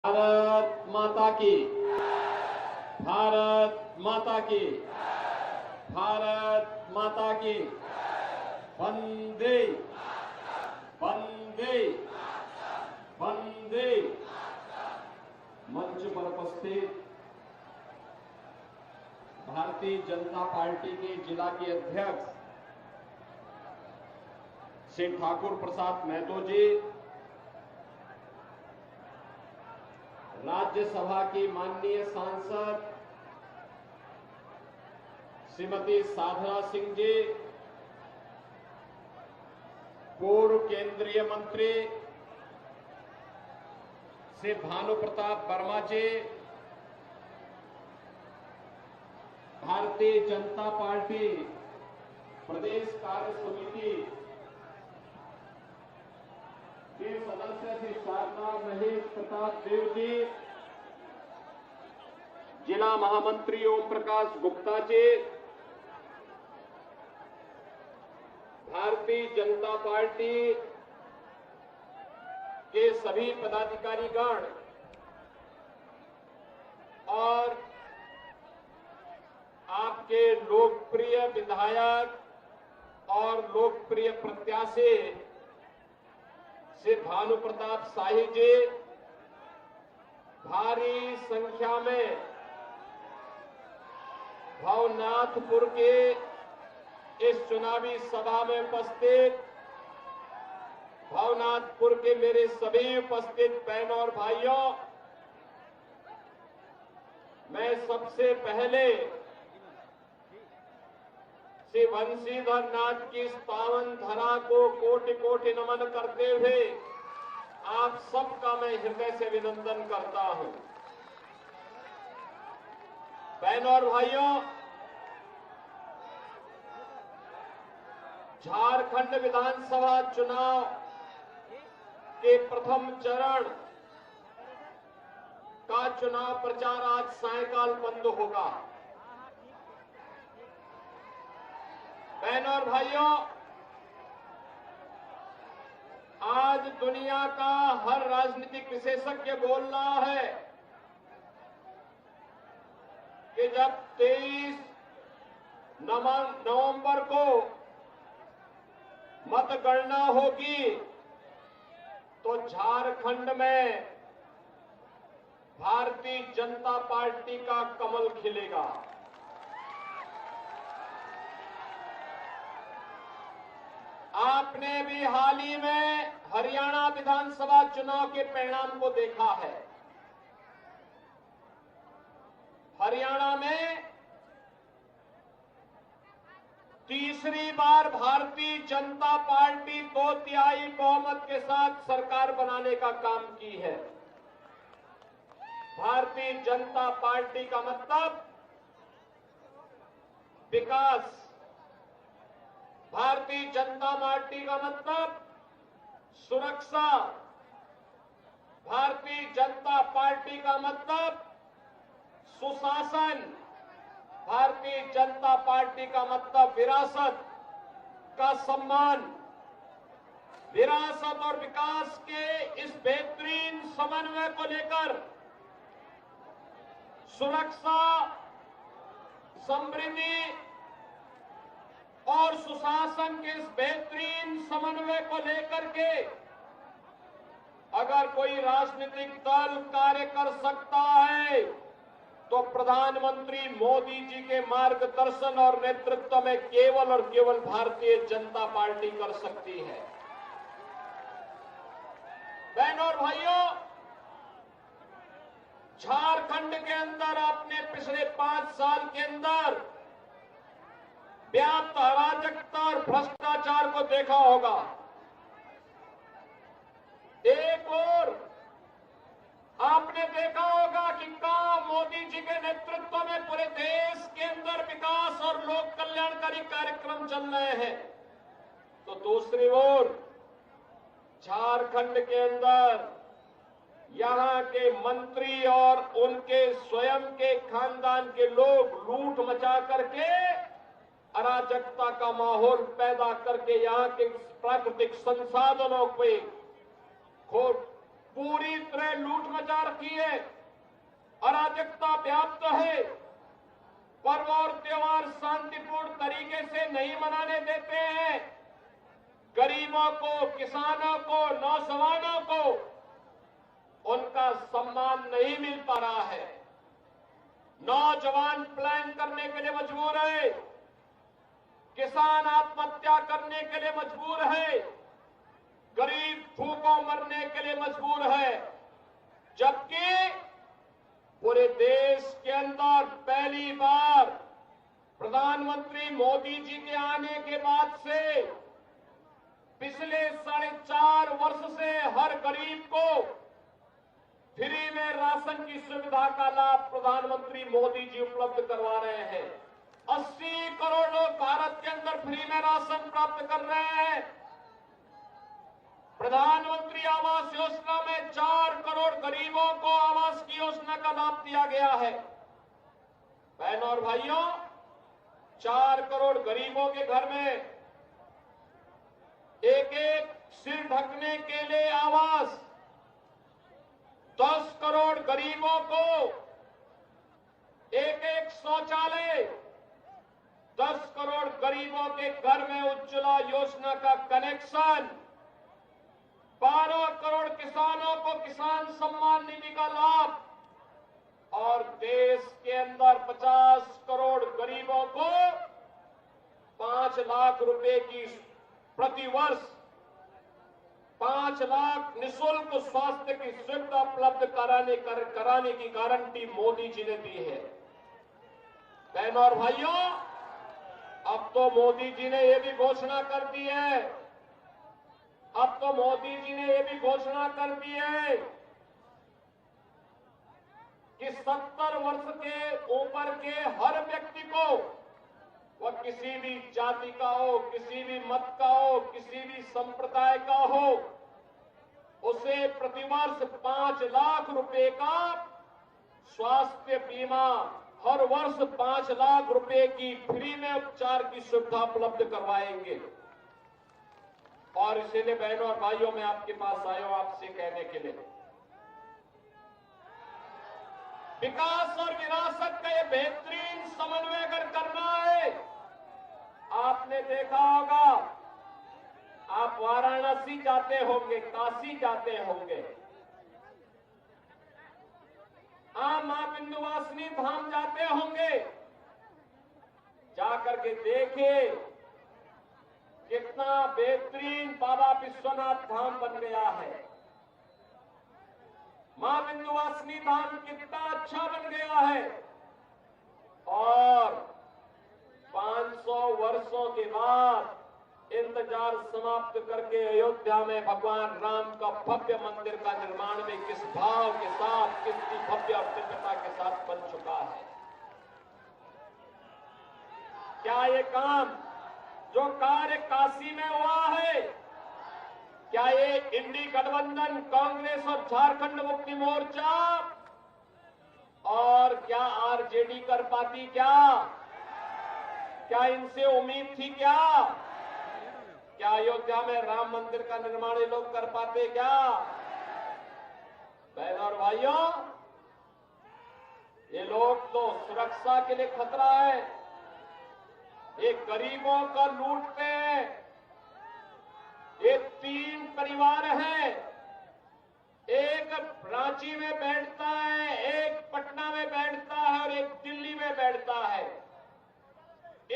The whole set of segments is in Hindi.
भारत माता की, भारत माता की, भारत माता की। वंदे वंदे वंदे। मंच पर उपस्थित भारतीय जनता पार्टी के जिला के अध्यक्ष श्री ठाकुर प्रसाद महतो जी, राज्यसभा की माननीय सांसद श्रीमती साधना सिंह जी, पूर्व केंद्रीय मंत्री श्री भानु प्रताप वर्मा जी, भारतीय जनता पार्टी प्रदेश कार्य समिति के सदस्य श्री शारदा महेश प्रताप देव जी, जिला महामंत्री ओम प्रकाश गुप्ता जी, भारतीय जनता पार्टी के सभी पदाधिकारीगण और आपके लोकप्रिय विधायक और लोकप्रिय प्रत्याशी श्री भानु प्रताप शाही जी, भारी संख्या में भवनाथपुर के इस चुनावी सभा में उपस्थित भवनाथपुर के मेरे सभी उपस्थित बहनों और भाइयों, मैं सबसे पहले श्री बंशीधर नाथ की इस पावन धरा को कोटि कोटि नमन करते हुए आप सबका मैं हृदय से अभिनंदन करता हूं। बहनों और भाइयों, झारखंड विधानसभा चुनाव के प्रथम चरण का चुनाव प्रचार आज सायंकाल बंद होगा। बहनों और भाइयों, आज दुनिया का हर राजनीतिक विशेषज्ञ बोल रहा है कि जब 23 नवंबर को मतगणना होगी तो झारखंड में भारतीय जनता पार्टी का कमल खिलेगा। आपने भी हाल ही में हरियाणा विधानसभा चुनाव के परिणाम को देखा है। हरियाणा में तीसरी बार भारतीय जनता पार्टी 2/3 बहुमत के साथ सरकार बनाने का काम की है। भारतीय जनता पार्टी का मतलब विकास, भारतीय जनता पार्टी का मतलब सुरक्षा, भारतीय जनता पार्टी का मतलब सुशासन, भारतीय जनता पार्टी का मतलब विरासत का सम्मान। विरासत और विकास के इस बेहतरीन समन्वय को लेकर सुरक्षा, समृद्धि और सुशासन के इस बेहतरीन समन्वय को लेकर के अगर कोई राजनीतिक दल कार्य कर सकता है तो प्रधानमंत्री मोदी जी के मार्गदर्शन और नेतृत्व में केवल और केवल भारतीय जनता पार्टी कर सकती है। बहनों और भाइयों, झारखंड के अंदर आपने पिछले 5 साल के अंदर व्याप्त अराजकता और भ्रष्टाचार को देखा होगा। एक और आपने देखा होगा कि कहां मोदी जी के नेतृत्व में पूरे देश के अंदर विकास और लोक कल्याणकारी कार्यक्रम चल रहे हैं, तो दूसरी ओर झारखंड के अंदर यहां के मंत्री और उनके स्वयं के खानदान के लोग लूट मचा करके अराजकता का माहौल पैदा करके यहां के प्राकृतिक संसाधनों पे पूरी तरह लूट मचा रखी है, अराजकता व्याप्त है, पर्व और त्योहार शांतिपूर्ण तरीके से नहीं मनाने देते हैं, गरीबों को, किसानों को, नौजवानों को उनका सम्मान नहीं मिल पा रहा है। नौजवान प्लान करने के लिए मजबूर है, किसान आत्महत्या करने के लिए मजबूर है, गरीब भूखों मरने के लिए मजबूर है, जबकि पूरे देश के अंदर पहली बार प्रधानमंत्री मोदी जी के आने के बाद से पिछले 4.5 वर्ष से हर गरीब को फ्री में राशन की सुविधा का लाभ प्रधानमंत्री मोदी जी उपलब्ध करवा रहे हैं। 80 करोड़ लोग भारत के अंदर फ्री में राशन प्राप्त कर रहे हैं। प्रधानमंत्री आवास योजना में 4 करोड़ गरीबों को आवास की योजना का लाभ दिया गया है। बहनों और भाइयों, 4 करोड़ गरीबों के घर में एक सिर ढकने के लिए आवास, 10 करोड़ गरीबों को एक शौचालय, 10 करोड़ गरीबों के घर में उज्ज्वला योजना का कनेक्शन, 12 करोड़ किसानों को किसान सम्मान निधि का लाभ और देश के अंदर 50 करोड़ गरीबों को 5 लाख रुपए की प्रतिवर्ष 5 लाख निःशुल्क स्वास्थ्य की सुविधा उपलब्ध कराने की गारंटी मोदी जी ने दी है। बहनों और भाइयों, अब तो मोदी जी ने यह भी घोषणा कर दी है, अब तो मोदी जी ने यह भी घोषणा कर दी है कि 70 वर्ष के ऊपर के हर व्यक्ति को, वह किसी भी जाति का हो, किसी भी मत का हो, किसी भी संप्रदाय का हो, उसे प्रतिवर्ष 5 लाख रुपए का स्वास्थ्य बीमा, हर वर्ष 5 लाख रुपए की फ्री में उपचार की सुविधा उपलब्ध करवाएंगे। और इसीलिए बहनों और भाइयों, मैं आपके पास आया हूं आपसे कहने के लिए, विकास और विरासत का ये बेहतरीन समन्वय अगर करना है, आपने देखा होगा, आप वाराणसी जाते होंगे, काशी जाते होंगे, आप मां विंध्यवासिनी धाम जाते होंगे, जाकर के देखिए कितना बेहतरीन बाबा विश्वनाथ धाम बन गया है। मां विंध्यवासिनी धाम कितना अच्छा बन गया है। और 500 वर्षों के बाद इंतजार समाप्त करके अयोध्या में भगवान राम का भव्य मंदिर का निर्माण भी किस भाव के साथ, कितनी भव्य और दिव्यता के साथ बन चुका है। क्या ये काम, जो कार्य काशी में हुआ है, क्या ये इंडी गठबंधन, कांग्रेस और झारखंड मुक्ति मोर्चा और क्या आरजेडी कर पाती? क्या इनसे उम्मीद थी? क्या अयोध्या में राम मंदिर का निर्माण ये लोग कर पाते? क्या बहनों और भाइयों, ये लोग तो सुरक्षा के लिए खतरा है, ये गरीबों का लूटते हैं। ये 3 परिवार हैं, एक रांची में बैठता है, एक पटना में बैठता है और एक दिल्ली में बैठता है।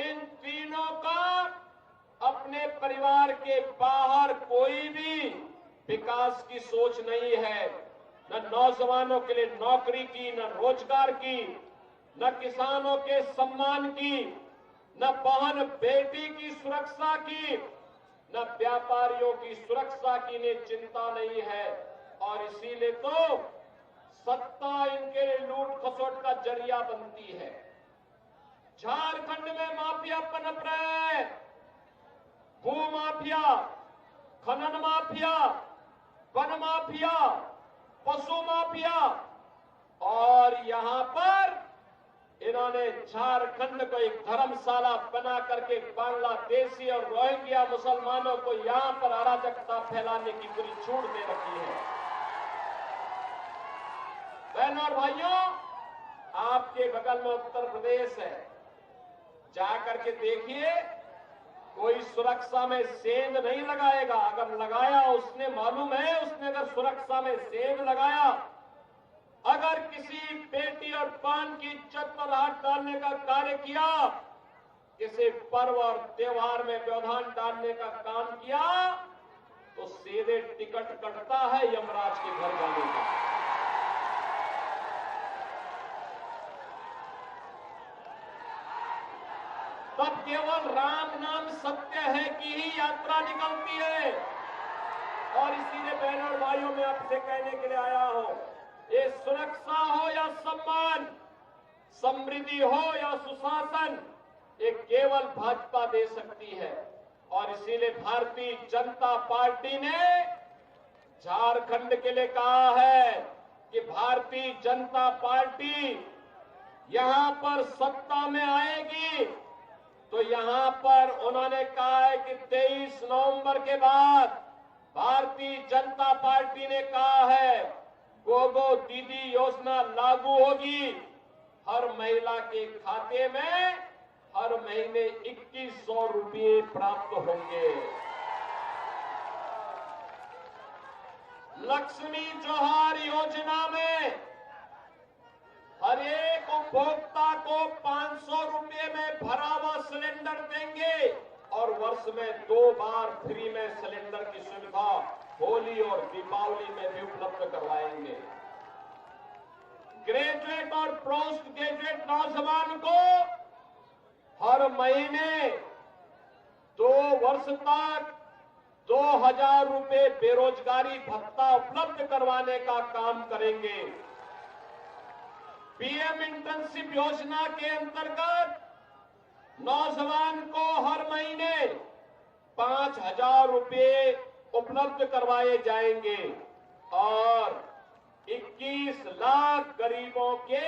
इन तीनों का अपने परिवार के बाहर कोई भी विकास की सोच नहीं है, न नौजवानों के लिए नौकरी की, न रोजगार की, न किसानों के सम्मान की, न बहन बेटी की सुरक्षा की, न व्यापारियों की सुरक्षा की इन्हें चिंता नहीं है। और इसीलिए तो सत्ता इनके लिए लूट खसोट का जरिया बनती है। झारखंड में माफिया पनप रहे हैं, भू माफिया, खनन माफिया, वन माफिया, पशु माफिया, और यहां पर इन्होंने झारखंड को एक धर्मशाला बना करके बांग्लादेशी और रोहिंग्या मुसलमानों को यहां पर अराजकता फैलाने की पूरी छूट दे रखी है। बहनों और भाइयों, आपके बगल में उत्तर प्रदेश है, जाकर के देखिए, कोई सुरक्षा में सेंध नहीं लगाएगा। अगर लगाया उसने, मालूम है उसने अगर सुरक्षा में सेंध लगाया, अगर किसी बेटी और बहन की इज्जत पर हाथ डालने का कार्य किया, किसी पर्व और त्योहार में व्यवधान डालने का काम किया, तो सीधे टिकट कटता है यमराज के घर जाने का। तब केवल राम नाम सत्य है की ही यात्रा निकलती है। और इसीलिए बहनों और भाइयों, में आपसे कहने के लिए आया हूं, ये सुरक्षा हो या सम्मान, समृद्धि हो या सुशासन, ये केवल भाजपा दे सकती है। और इसीलिए भारतीय जनता पार्टी ने झारखंड के लिए कहा है कि भारतीय जनता पार्टी यहां पर सत्ता में आएगी, तो यहां पर उन्होंने कहा है कि 23 नवंबर के बाद भारतीय जनता पार्टी ने कहा है गोगो दीदी योजना लागू होगी। हर महिला के खाते में हर महीने 2100 रुपये प्राप्त होंगे। लक्ष्मी जोहार योजना में हर एक उपभोक्ता को 500 रुपये में भरा हुआ सिलेंडर देंगे और वर्ष में 2 बार फ्री में सिलेंडर की सुविधा होली और दीपावली में भी उपलब्ध करवाएंगे। ग्रेजुएट और पोस्ट ग्रेजुएट नौजवान को हर महीने 2 वर्ष तक 2000 रुपये बेरोजगारी भत्ता उपलब्ध करवाने का काम करेंगे। पीएम इंटर्नशिप योजना के अंतर्गत नौजवान को हर महीने 5000 रुपये उपलब्ध करवाए जाएंगे और 21 लाख गरीबों के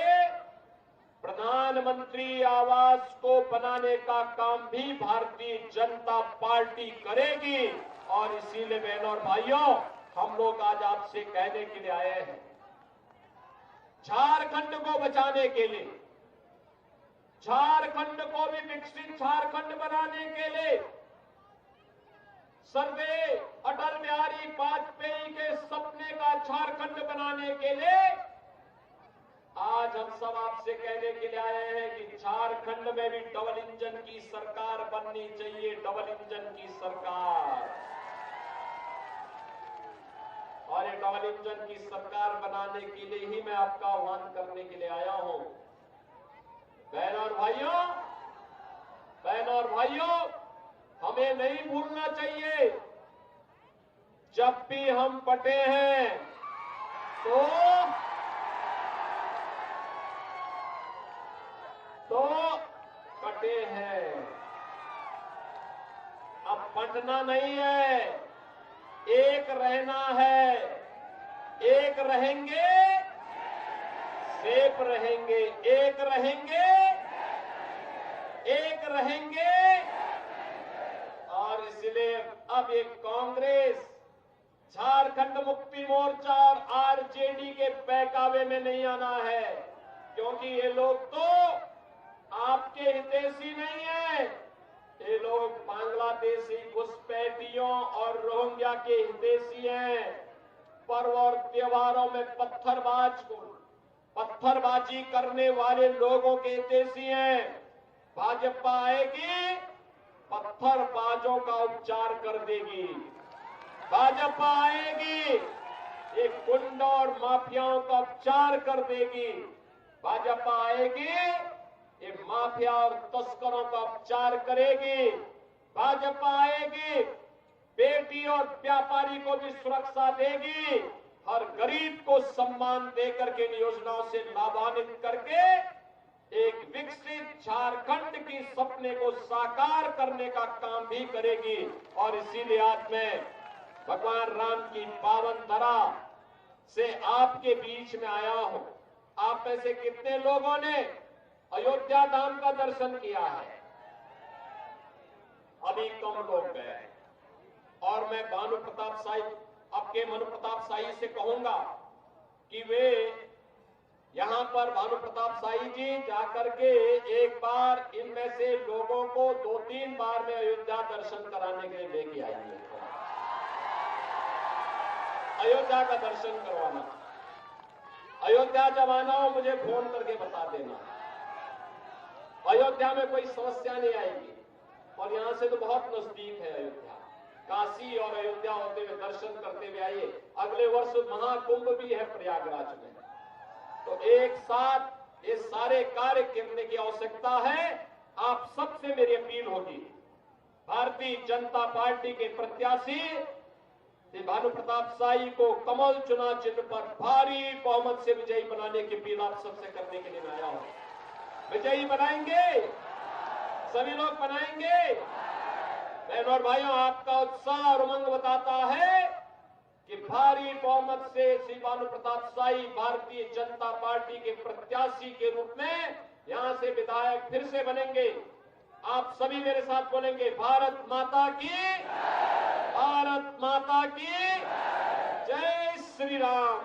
प्रधानमंत्री आवास को बनाने का काम भी भारतीय जनता पार्टी करेगी। और इसीलिए बहनों और भाइयों, हम लोग आज आपसे कहने के लिए आए हैं, झारखंड को बचाने के लिए, झारखंड को भी विकसित झारखंड बनाने के लिए, सर्वदेश अटल बिहारी वाजपेयी के सपने का झारखंड बनाने के लिए आज हम सब आपसे कहने के लिए आए हैं कि झारखंड में भी डबल इंजन की सरकार बननी चाहिए, डबल इंजन की सरकार। और ये डबल इंजन की सरकार बनाने के लिए ही मैं आपका आह्वान करने के लिए आया हूं। बहनों और भाइयों, बहनों और भाइयों, हमें नहीं भूलना चाहिए, जब भी हम बटे हैं तो कटे हैं। अब बंटना नहीं है, एक रहना है। एक रहेंगे, सेफ रहेंगे। एक रहेंगे, एक रहेंगे। और इसलिए अब एक कांग्रेस, झारखंड मुक्ति मोर्चा और आरजेडी के बहकावे में नहीं आना है, क्योंकि ये लोग तो आपके हितैषी नहीं है। ये लोग बांग्लादेशी घुसपैठियों और रोहिंग्या के हितैषी हैं। पर्व और त्योहारों में पत्थरबाजी करने वाले लोगों के हितैषी हैं। भाजपा आएगी, पत्थरबाजों का उपचार कर देगी। भाजपा आएगी, एक गुंडा और माफियाओं का उपचार कर देगी। भाजपा आएगी, ये माफिया और तस्करों का उपचार करेगी। भाजपा आएगी, बेटी और व्यापारी को भी सुरक्षा देगी। हर गरीब को सम्मान देकर के इन योजनाओं से लाभान्वित करके एक विकसित झारखंड की सपने को साकार करने का काम भी करेगी। और इसीलिए आज मैं भगवान राम की पावन धरा से आपके बीच में आया हूं। आप में से कितने लोगों ने अयोध्या धाम का दर्शन किया है? अभी कम लोग गए। और मैं भानु प्रताप शाही, आपके मनु प्रताप शाही से कहूंगा कि वे पर भानु प्रताप शाही जी जाकर के एक बार इनमें से लोगों को 2-3 बार में अयोध्या दर्शन कराने के लिए लेके आएंगे। अयोध्या का दर्शन करवाना। अयोध्या जब आना हो मुझे फोन करके बता देना। अयोध्या में कोई समस्या नहीं आएगी और यहां से तो बहुत नजदीक है अयोध्या। काशी और अयोध्या होते हुए दर्शन करते हुए आइए। अगले वर्ष महाकुंभ भी है प्रयागराज में, तो एक साथ ये सारे कार्य करने की आवश्यकता है। आप सबसे मेरी अपील होगी, भारतीय जनता पार्टी के प्रत्याशी भानु प्रताप शाही को कमल चुनाव चिन्ह पर भारी बहुमत से विजयी बनाने की अपील आप सबसे करने के लिए मैं आया हूं। विजयी बनाएंगे, सभी लोग बनाएंगे। बहनों और भाइयों, आपका उत्साह और उमंग बताता है कि भारी बहुमत से श्री भानु प्रताप शाही भारतीय जनता पार्टी के प्रत्याशी के रूप में यहां से विधायक फिर से बनेंगे। आप सभी मेरे साथ बोलेंगे, भारत माता की, भारत माता की जय श्री राम।